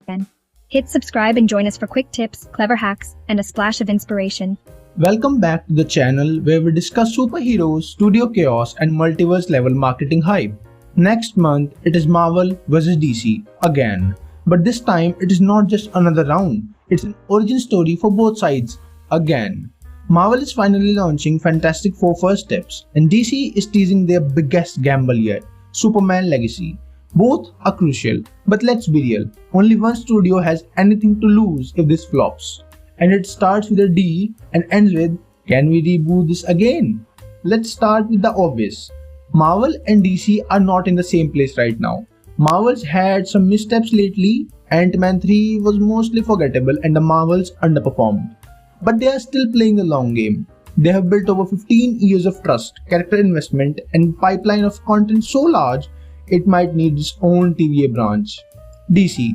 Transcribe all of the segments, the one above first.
again. Hit subscribe and join us for quick tips, clever hacks, and a splash of inspiration. Welcome back to the channel where we discuss superheroes, studio chaos, and multiverse level marketing hype. Next month, it is Marvel vs DC again. But this time, it is not just another round, it's an origin story for both sides again. Marvel is finally launching Fantastic Four First Steps, and DC is teasing their biggest gamble yet, Superman Legacy. Both are crucial, but let's be real, only one studio has anything to lose if this flops. And it starts with a D and ends with, can we reboot this again? Let's start with the obvious. Marvel and DC are not in the same place right now. Marvel's had some missteps lately, Ant-Man 3 was mostly forgettable and the Marvels underperformed. But they are still playing the long game. They have built over 15 years of trust, character investment, and pipeline of content so large, it might need its own TVA branch. DC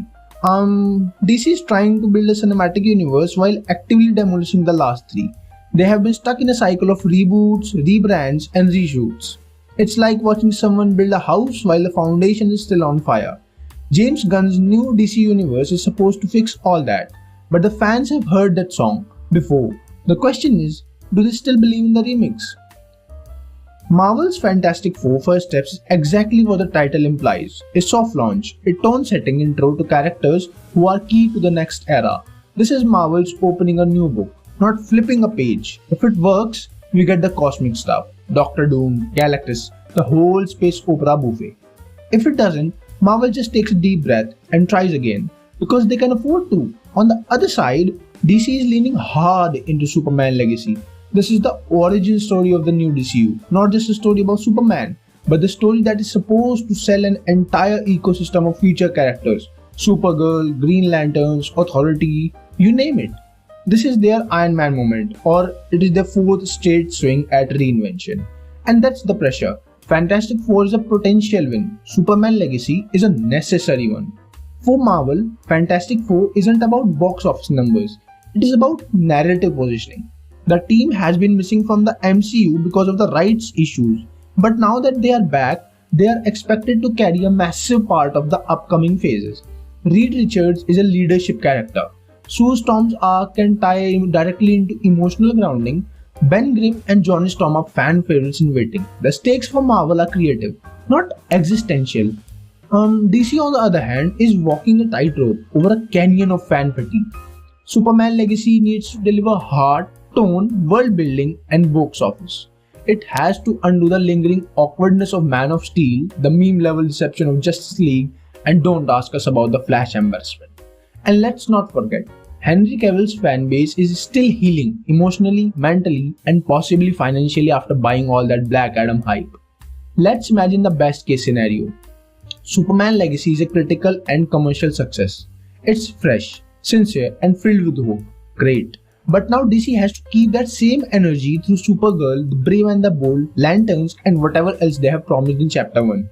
is trying to build a cinematic universe while actively demolishing the last three. They have been stuck in a cycle of reboots, rebrands, and reshoots. It's like watching someone build a house while the foundation is still on fire. James Gunn's new DC universe is supposed to fix all that, but the fans have heard that song before. The question is, do they still believe in the remix? Marvel's Fantastic Four First Steps is exactly what the title implies, a soft launch, a tone-setting intro to characters who are key to the next era. This is Marvel's opening a new book, not flipping a page. If it works, we get the cosmic stuff, Doctor Doom, Galactus, the whole space opera buffet. If it doesn't, Marvel just takes a deep breath and tries again, because they can afford to. On the other side, DC is leaning hard into Superman Legacy. This is the origin story of the new DCU, not just a story about Superman, but the story that is supposed to sell an entire ecosystem of future characters. Supergirl, Green Lanterns, Authority, you name it. This is their Iron Man moment, or it is their fourth straight swing at reinvention. And that's the pressure. Fantastic Four is a potential win. Superman Legacy is a necessary one. For Marvel, Fantastic Four isn't about box office numbers. It is about narrative positioning. The team has been missing from the MCU because of the rights issues, but now that they are back, they are expected to carry a massive part of the upcoming phases. Reed Richards is a leadership character. Sue Storm's arc can tie directly into emotional grounding. Ben Grimm and Johnny Storm are fan favorites in waiting. The stakes for Marvel are creative, not existential. DC on the other hand is walking a tightrope over a canyon of fan fatigue. Superman Legacy needs to deliver heart, tone, world building, and box office. It has to undo the lingering awkwardness of Man of Steel, the meme level deception of Justice League, and don't ask us about the Flash embarrassment. And let's not forget, Henry Cavill's fanbase is still healing emotionally, mentally, and possibly financially after buying all that Black Adam hype. Let's imagine the best case scenario. Superman Legacy is a critical and commercial success. It's fresh, sincere, and filled with hope. Great. But now DC has to keep that same energy through Supergirl, The Brave and the Bold, Lanterns, and whatever else they have promised in Chapter 1.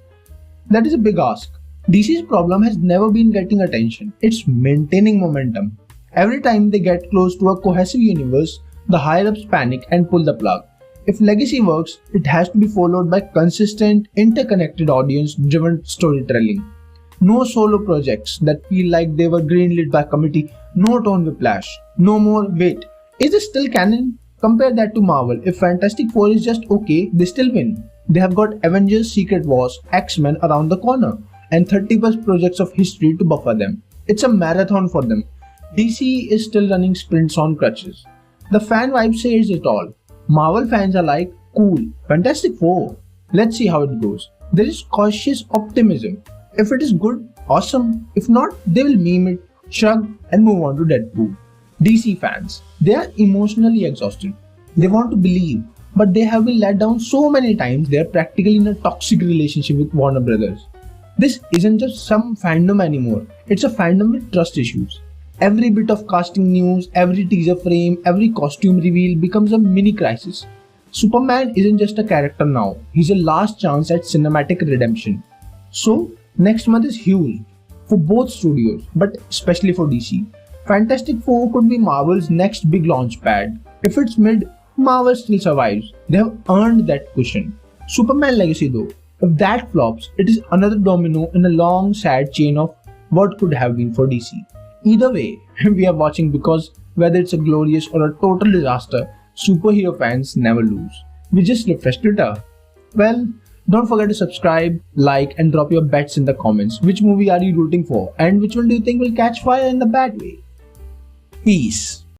That is a big ask. DC's problem has never been getting attention. It's maintaining momentum. Every time they get close to a cohesive universe, the higher-ups panic and pull the plug. If Legacy works, it has to be followed by consistent, interconnected audience-driven storytelling. No solo projects that feel like they were greenlit by committee, no tone whiplash, no more wait. Is this still canon? Compare that to Marvel. If Fantastic Four is just okay, they still win. They have got Avengers, Secret Wars, X-Men around the corner, and 30+ projects of history to buffer them. It's a marathon for them. DC is still running sprints on crutches. The fan vibe says it all. Marvel fans are like, cool, Fantastic Four. Let's see how it goes. There is cautious optimism. If it is good, awesome. If not, they will meme it, shrug, and move on to Deadpool. DC fans, they are emotionally exhausted. They want to believe, but they have been let down so many times they are practically in a toxic relationship with Warner Brothers. This isn't just some fandom anymore, it's a fandom with trust issues. Every bit of casting news, every teaser frame, every costume reveal becomes a mini crisis. Superman isn't just a character now, he's a last chance at cinematic redemption. So, next month is huge for both studios, but especially for DC. Fantastic Four could be Marvel's next big launch pad. If it's mid, Marvel still survives. They have earned that cushion. Superman Legacy though, if that flops, it is another domino in a long sad chain of what could have been for DC. Either way, we are watching because whether it's a glorious or a total disaster, superhero fans never lose. We just refresh Twitter. Well, don't forget to subscribe, like, and drop your bets in the comments. Which movie are you rooting for, and which one do you think will catch fire in the bad way? Peace.